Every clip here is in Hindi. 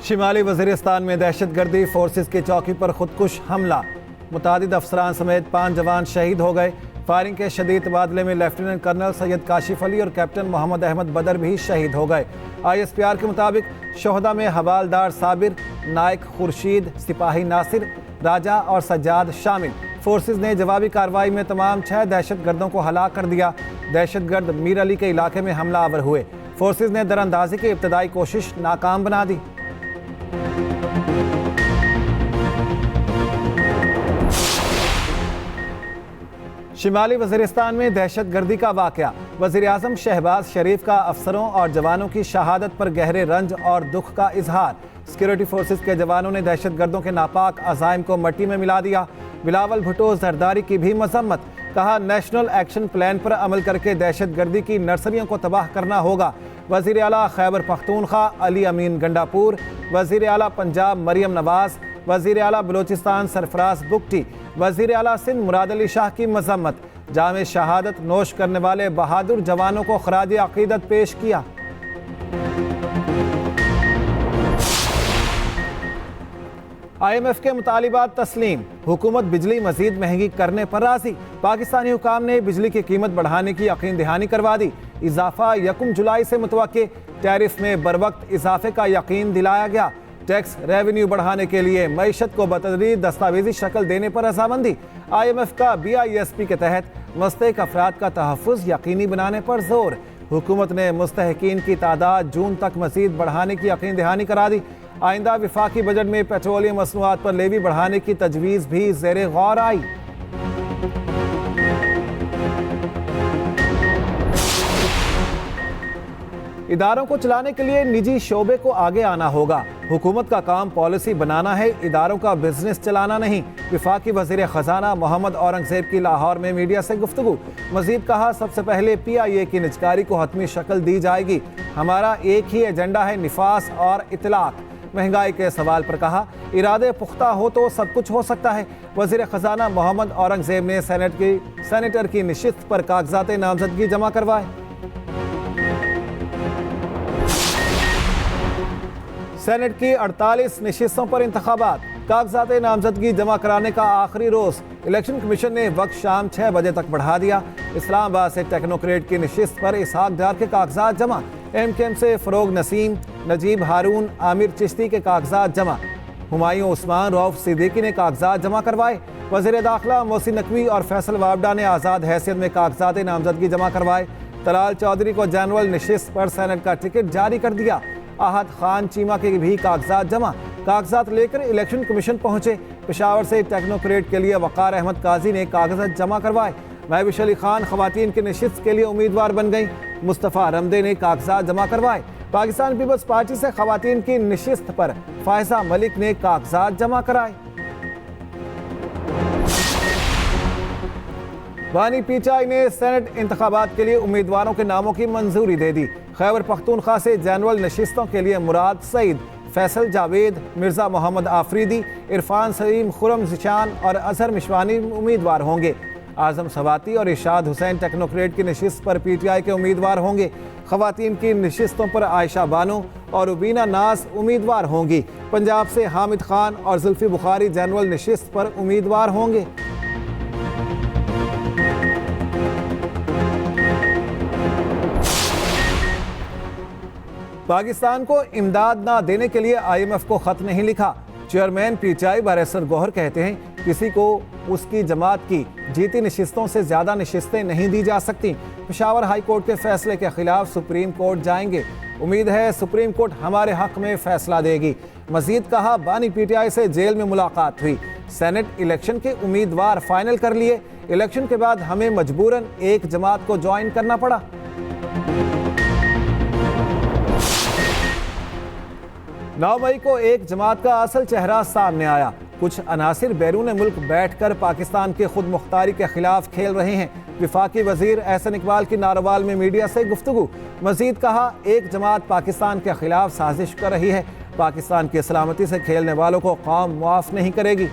शिमाली वज़ीरिस्तान में दहशतगर्दी फोर्सेस की चौकी पर खुदकुश हमला, मुतादिद अफसरान समेत 5 जवान शहीद हो गए। फायरिंग के शदीद तबादले में लेफ्टिनेंट कर्नल सैयद काशिफ अली और कैप्टन मोहम्मद अहमद बदर भी शहीद हो गए। ISPR के मुताबिक शोहदा में हवालदार साबिर, नायक खुर्शीद, सिपाही नासिर, राजा और सज्जाद शामिल। फोर्सेस ने जवाबी कार्रवाई में तमाम 6 दहशतगर्दों को हलाक कर दिया। दहशतगर्द मीर अली के इलाके में हमला आवर हुए। फोर्सेस ने दरअंदाजी की इब्तदाई कोशिश नाकाम बना दी। शिमाली वज़ीरिस्तान में दहशतगर्दी का वाक़या। वज़ीर-ए-आज़म शहबाज शरीफ का अफसरों और जवानों की शहादत पर गहरे रंज और दुख का इजहार। सिक्योरिटी फोर्सेस के जवानों ने दहशतगर्दों के नापाक अज़ाइम को मट्टी में मिला दिया। बिलावल भुट्टो जरदारी की भी मजम्मत, कहा नेशनल एक्शन प्लान पर अमल करके दहशतगर्दी की नर्सरियों को तबाह करना होगा। वज़ीर आला खैबर पख्तूनख्वा अली अमीन गंडापुर, वज़ीर आला पंजाब मरियम नवाज, वज़ीर आला बलोचिस्तान सरफराज बुगटी, वज़ीर आला सिंध मुराद अली शाह की मजम्मत। जामे शहादत नोश करने वाले बहादुर जवानों को खराज अकीदत पेश किया। IMF के मुतालिबात तस्लीम, हुकूमत बिजली मजीद महंगी करने पर राजी। पाकिस्तानी हुकाम ने बिजली की कीमत बढ़ाने की यकीन दहानी करवा दी। इजाफा 1 जुलाई से मुतवक्के, टैरिफ में बर वक्त इजाफे का यकीन दिलाया गया। टैक्स रेवेन्यू बढ़ाने के लिए मईशत को बतदरीज दस्तावेजी शक्ल देने पर रजामंदी। IMF का BISP के तहत मुस्तहिक अफराद का तहफ़्फ़ुज़ यकीनी बनाने पर जोर। हुकूमत ने मुस्तहिकीन की तादाद जून तक मजीद बढ़ाने की यकीन दहानी करा दी। आइंदा विफाकी बजट में पेट्रोलियम मसनूआत पर लेवी बढ़ाने की तजवीज़ भी ज़ेरे गौर आई। इदारों को चलाने के लिए निजी शोबे को आगे आना होगा। हुकूमत का काम पॉलिसी बनाना है, इदारों का बिजनेस चलाना नहीं। विफाकी वज़ीर ख़जाना मोहम्मद औरंगज़ेब की लाहौर में मीडिया से गुफ्तगू। मज़ीद कहा, सबसे पहले PIA की निजकारी को हतमी शक्ल दी जाएगी। हमारा एक ही एजेंडा है, निफास और इतलाक। महंगाई के सवाल पर कहा, इरादे पुख्ता हो तो सब कुछ हो सकता है। वज़ीर ख़जाना मोहम्मद औरंगज़ेब ने सेनेटर की नशिस्त पर कागजात नामजदगी जमा करवाए। सेनेट की 48 नशिस्तों पर इंतखाबात, कागजात नामजदगी जमा कराने का आखिरी रोज। इलेक्शन कमीशन ने वक्त शाम 6 बजे तक बढ़ा दिया। इस्लामाबाद से टेक्नोक्रेट की नशिस्त पर इसहाक डार के कागजात जमा। MKM से फरोग नसीम, नजीब हारून, आमिर चिश्ती के कागजात जमा। हुमायूं उस्मान, रऊफ सिद्दीकी ने कागजात जमा करवाए। वज़ीर दाखिला मोहसिन नकवी और फैसल वाबडा ने आज़ाद हैसियत में कागजात नामजदगी जमा करवाए। तलाल चौधरी को जनरल नशिस्त पर सेनेट का टिकट जारी कर दिया। आहद खान चीमा के भी कागजात जमा। कागजात लेकर इलेक्शन कमीशन पहुंचे। पेशावर से टेक्नोक्रेट के लिए वक़ार अहमद काजी ने कागजात जमा करवाए। महविश अली खान खवातीन के नशिस्त के लिए उम्मीदवार बन गई। मुस्तफ़ा रमदे ने कागजात जमा करवाए। पाकिस्तान पीपल्स पार्टी से खवातीन की नशिस्त पर फायजा मलिक ने कागजात जमा कराए। बानी पीचाई ने सेनेट इंतखाबात के लिए उम्मीदवारों के नामों की मंजूरी दे दी। खैबर पख्तूनख्वा से जनरल नशिस्तों के लिए मुराद सईद, फैसल जावेद, मिर्ज़ा मोहम्मद आफरीदी, इरफान सलीम, खुरम जिशान और अजहर मिशवानी उम्मीदवार होंगे। आज़म सवाती और इरशाद हुसैन टेक्नोक्रेट की नशिस्त पर PTI के उम्मीदवार होंगे। खवातीन की नशिस्तों पर आयशा बानो और रुबीना नाज उम्मीदवार होंगी। पंजाब से हामिद खान और जुल्फी बुखारी जनरल नशिस्त पर उम्मीदवार होंगे। पाकिस्तान को इमदाद ना देने के लिए IMF को खत नहीं लिखा। चेयरमैन PTI बैरिस्टर गौहर कहते हैं, किसी को उसकी जमात की जीती नशिस्तों से ज़्यादा नशिस्तें नहीं दी जा सकती। पेशावर हाई कोर्ट के फैसले के खिलाफ सुप्रीम कोर्ट जाएंगे। उम्मीद है सुप्रीम कोर्ट हमारे हक में फैसला देगी। मजीद कहा, बानी PTI से जेल में मुलाकात हुई। सेनेट इलेक्शन के उम्मीदवार फाइनल कर लिए। इलेक्शन के बाद हमें मजबूरन एक जमात को ज्वाइन करना पड़ा। 9 मई को एक जमात का असल चेहरा सामने आया। कुछ अनासिर बैरून मुल्क बैठकर पाकिस्तान के खुद मुख्तारी के खिलाफ खेल रहे हैं। विफाकी वजीर एहसन इकबाल की नारोवाल में मीडिया से गुफ्तगू। मजीद कहा, एक जमात पाकिस्तान के खिलाफ साजिश कर रही है। पाकिस्तान की सलामती से खेलने वालों को कौम मुआफ नहीं करेगी।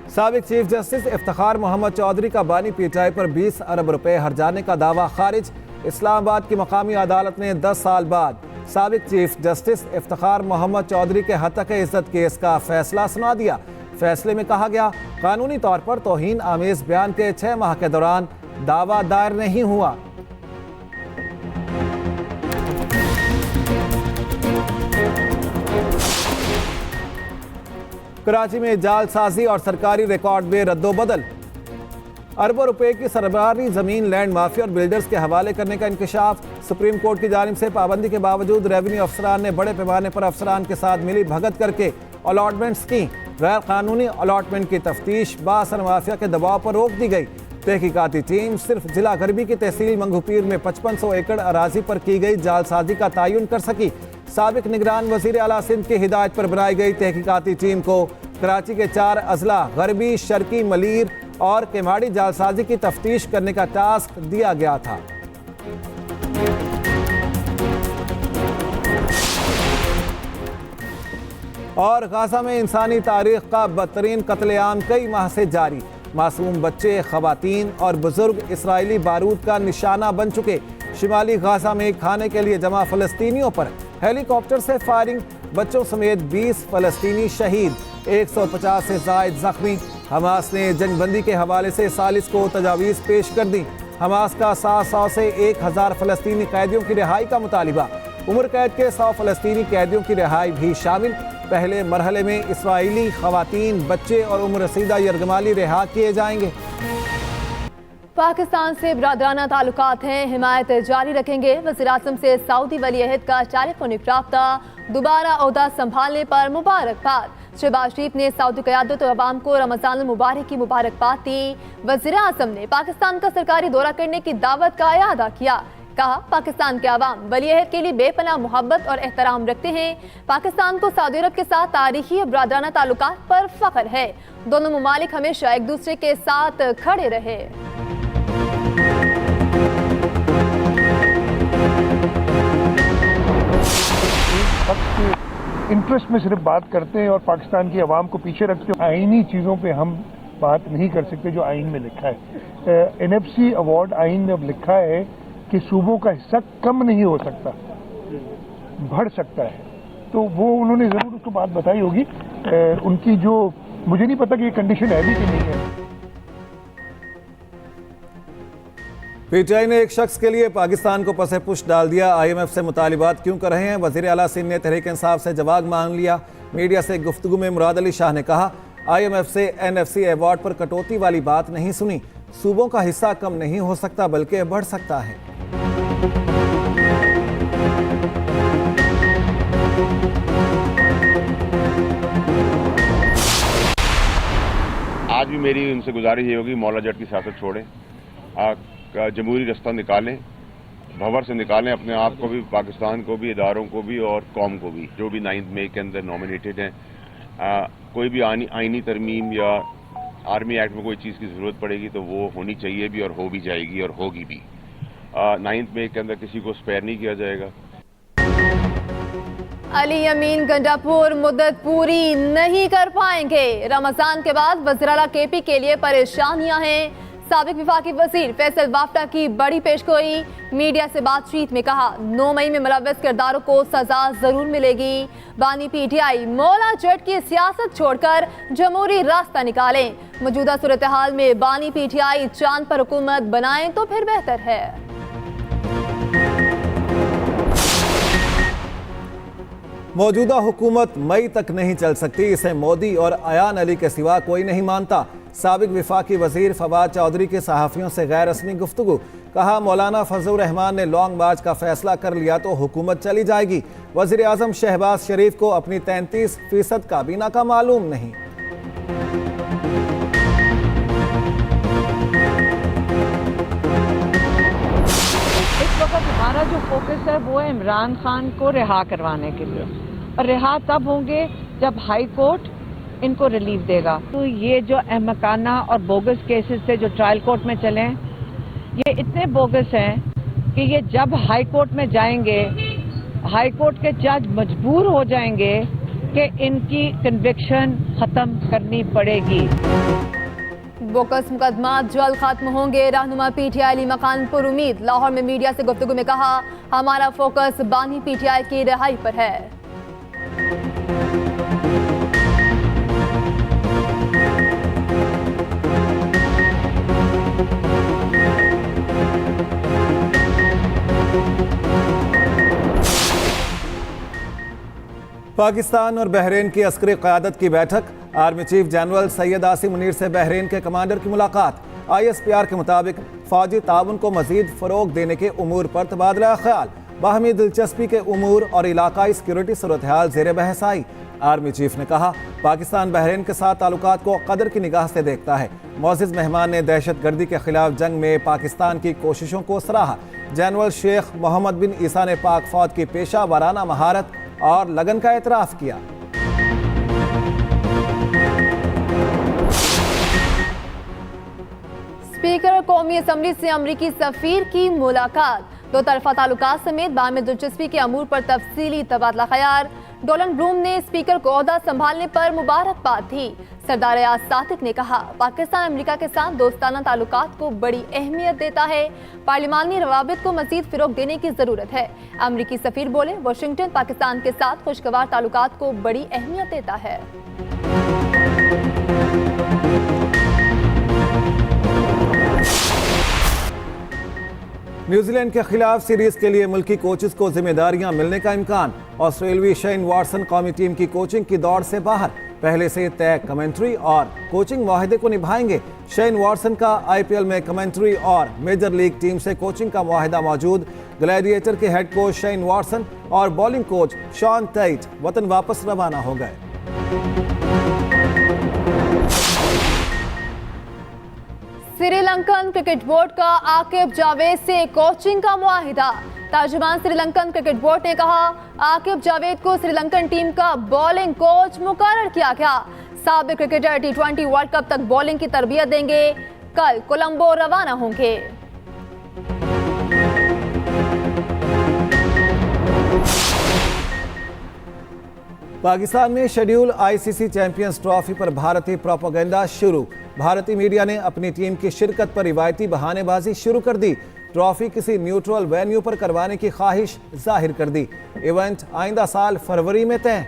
साबिक चीफ जस्टिस इफ्तिखार मोहम्मद चौधरी का बानी पीटीआई पर 20 अरब रुपए हर्जाने का दावा खारिज। इस्लामाबाद की मकामी अदालत ने 10 साल बाद साबिक चीफ जस्टिस इफ्तिखार मोहम्मद चौधरी के हत्क इज्जत केस का फैसला सुना दिया। फैसले में कहा गया, कानूनी तौर पर तौहीन आमेज बयान के 6 माह के दौरान दावा दायर नहीं हुआ। कराची में जालसाजी और सरकारी रिकॉर्ड में रद्दोबदल। अरबों रुपए की सरकारी जमीन लैंड माफिया और बिल्डर्स के हवाले करने का इंकशाफ। सुप्रीम कोर्ट की जानिब से पाबंदी के बावजूद रेवेन्यू अफसरान ने बड़े पैमाने पर अफसरान के साथ मिली भगत करके अलॉटमेंट्स की। गैर कानूनी अलॉटमेंट की तफ्तीश बासर माफिया के दबाव पर रोक दी गई। तहकीकाती टीम सिर्फ जिला गरबी की तहसील मंगूपीर में 5500 एकड़ अराजी पर की गई जालसाजी का तयन कर सकी। साबिक निगरान वजीर आला सिंध की हिदायत पर बनाई गई तहकीकाती टीम को कराची के 4 अजला गरबी, शर्की, मलीर और केमाड़ी जालसाजी की तफ्तीश करने का टास्क दिया गया था। और गाजा में इंसानी तारीख का बदतरीन कत्लेआम कई माह से जारी। मासूम बच्चे, खवातीन और बुजुर्ग इसराइली बारूद का निशाना बन चुके। शिमाली गाजा में खाने के लिए जमा फलस्तीनियों पर हेलीकॉप्टर से फायरिंग। बच्चों समेत 20 फलस्तीनी शहीद, 150 से जायद जख्मी। हमास ने जंगबंदी के हवाले से सालिस को तजावीज़ पेश कर दी। हमास का 700 से 1000 फलस्तीनी कैदियों की रिहाई का मुतालिबा। उम्र कैद के 100 फलस्तीनी कैदियों की रिहाई भी शामिल। पहले मरहले में इसराइली खवातीन, बच्चे और उम्र रसीदा यरगमाली रिहा किए जाएंगे। पाकिस्तान से बरादराना ताल्लुकात हैं, हिमायत जारी रखेंगे। वज़ीर-ए-आज़म से सऊदी वली-ए-अहद का टेलीफोनिक राब्ता। दोबारा ओहदा संभालने पर मुबारकबाद। शहबाज शरीफ ने सऊदी क़यादत और अवाम को रमज़ान मुबारक की मुबारकबाद दी। वज़ीर-ए-आज़म ने पाकिस्तान का सरकारी दौरा करने की दावत का इआदा किया। कहा, पाकिस्तान के अवाम वली-ए-अहद के लिए बेपनाह मोहब्बत और एहतराम रखते हैं। पाकिस्तान को सऊदी अरब के साथ तारीखी और बरादराना ताल्लुकात पर फख्र है। दोनों ममालिक हमेशा एक दूसरे के साथ खड़े रहे। इंटरेस्ट में सिर्फ बात करते हैं और पाकिस्तान की आवाम को पीछे रखते हैं। आईनी चीज़ों पे हम बात नहीं कर सकते जो आइन में लिखा है। एनएफसी अवार्ड आइन में अब लिखा है कि सूबों का हिस्सा कम नहीं हो सकता, बढ़ सकता है। तो वो उन्होंने ज़रूर उसको बात बताई होगी। उनकी जो, मुझे नहीं पता कि ये कंडीशन है भी कि नहीं है। पीटीआई ने एक शख्स के लिए पाकिस्तान को पसे पुश डाल दिया। IMF से मुतालिबात क्यों कर रहे हैं? वज़ीर आला सिंध ने तहरीक इंसाफ से जवाब मांग लिया। मीडिया से गुफ्तगू में मुराद अली शाह ने कहा, IMF से NFC अवार्ड पर कटौती वाली बात नहीं सुनी। सूबों का हिस्सा कम नहीं हो सकता बल्कि बढ़ सकता है। आज भी मेरी उनसे गुजारिश ये होगी, मौला जट की सियासत छोड़ें, जमहूरी रास्ता निकालें, भंवर से निकालें अपने आप को भी, पाकिस्तान को भी, इदारों को भी और कौम को भी, जो भी 9 मई के अंदर नॉमिनेटेड हैं। कोई भी आईनी तरमीम या आर्मी एक्ट में कोई चीज़ की ज़रूरत पड़ेगी तो वो होनी चाहिए भी और हो भी जाएगी और होगी भी। 9 मई के अंदर किसी को स्पेयर नहीं किया जाएगा। अली यमीन गंडापुर मुद्दत पूरी नहीं कर पाएंगे। रमजान के बाद वज़ीर आला KP के लिए परेशानियां हैं। साबिक विफाकी वजीर फैसल वाफ्टा की बड़ी पेशगोई। मीडिया से बातचीत में कहा, 9 मई में मुलव्वस किरदारों को सजा जरूर मिलेगी। बानी PTI मौला जट की सियासत छोड़कर जमहूरी रास्ता निकालें। मौजूदा सूरत हाल में बानी PTI चांद पर हुकूमत बनाएं तो फिर बेहतर है। मौजूदा हुकूमत मई तक नहीं चल सकती, इसे मोदी और अयान अली के सिवा कोई नहीं मानता। साबिक विफाकी वजीर फवाद चौधरी के सहाफ़ियों से गैर रस्मी गुफ्तगू। कहा, मौलाना फजलुर रहमान ने लॉन्ग मार्च का फैसला कर लिया तो हुकूमत चली जाएगी। वज़ीर आज़म शहबाज शरीफ को अपनी 33% काबीना का मालूम नहीं। इस वक्त हमारा जो फोकस है वो है इमरान खान को रिहा करवाने के लिए, और रिहा तब होंगे जब हाई कोर्ट इनको रिलीफ देगा। तो ये जो अहमकाना और बोगस केसेस से जो ट्रायल कोर्ट में चले, ये इतने बोगस हैं कि ये जब हाई कोर्ट में जाएंगे, हाई कोर्ट के जज मजबूर हो जाएंगे कि इनकी कन्विक्शन खत्म करनी पड़ेगी। बोकस मुकदमा जल्द खत्म होंगे। रहनुमा पीटीआई अली मकान पर उम्मीद। लाहौर में मीडिया से गुफ्तगू में कहा, हमारा फोकस बानी पीटीआई की रिहाई पर है। पाकिस्तान और बहरीन की अस्करी क़यादत की बैठक। Army chief general Syed Asim Munir से बहरीन के कमांडर की मुलाकात। ISPR के मुताबिक फौजी ताउन को मजीद फ़रोग देने के उमूर पर तबादला ख्याल। बाहमी दिलचस्पी के उमूर और इलाकाई सिक्योरिटी सूरत हाल ज़ेर बहस आई। आर्मी चीफ ने कहा, पाकिस्तान बहरीन के साथ ताल्लुकात को कदर की निगाह से देखता है। मोअज़्ज़िज़ मेहमान ने दहशत गर्दी के खिलाफ जंग में पाकिस्तान की कोशिशों को सराहा। जनरल शेख मोहम्मद बिन ईसा ने पाक फौज की पेशा वाराना महारत और लगन का एतराफ़ किया। स्पीकर कौमी असम्बली से अमरीकी सफीर की मुलाकात। दो तरफा ताल्लुकात समेत बाहमी दिलचस्पी के अमूर पर तफसीली तबादला ख्याल। डोनाल्ड ब्लूम ने स्पीकर को ओहदा संभालने पर मुबारकबाद दी। सरदार एयाज सादिक ने कहा, पाकिस्तान अमेरिका के साथ दोस्ताना ताल्लुकात को बड़ी अहमियत देता है। पार्लिमानी रवाबित को मजीद फिरोग देने की जरूरत है। अमरीकी सफीर बोले, वाशिंगटन पाकिस्तान के साथ खुशगवार ताल्लुकात को बड़ी अहमियत देता है। न्यूजीलैंड के खिलाफ सीरीज के लिए मुल्की कोचेस को जिम्मेदारियां मिलने का इम्कान। ऑस्ट्रेलियावी शेन वॉटसन कौमी टीम की कोचिंग की दौड़ से बाहर। पहले से तय कमेंट्री और कोचिंग माहदे को निभाएंगे। शेन वॉटसन का IPL में कमेंट्री और मेजर लीग टीम से कोचिंग का माहदा मौजूद। ग्लैडिएटर के हेड कोच शेन वॉटसन और बॉलिंग कोच शॉन टेट वतन वापस रवाना हो गए। श्रीलंकन क्रिकेट बोर्ड का आकिब जावेद से कोचिंग का मुआहिदा। तर्जुमान श्रीलंकन क्रिकेट बोर्ड ने कहा, आकिब जावेद को श्रीलंकन टीम का बॉलिंग कोच मुकर्रर किया गया। साबिक क्रिकेटर T20 वर्ल्ड कप तक बॉलिंग की तरबियत देंगे। कल कोलंबो रवाना होंगे। पाकिस्तान में शेड्यूल ICC चैंपियंस ट्रॉफी पर भारतीय प्रोपेगेंडा शुरू। भारतीय मीडिया ने अपनी टीम की शिरकत पर रिवायती बहानेबाजी शुरू कर दी। ट्रॉफी किसी न्यूट्रल वेन्यू पर करवाने की ख्वाहिश जाहिर कर दी। इवेंट आइंदा साल फरवरी में तय।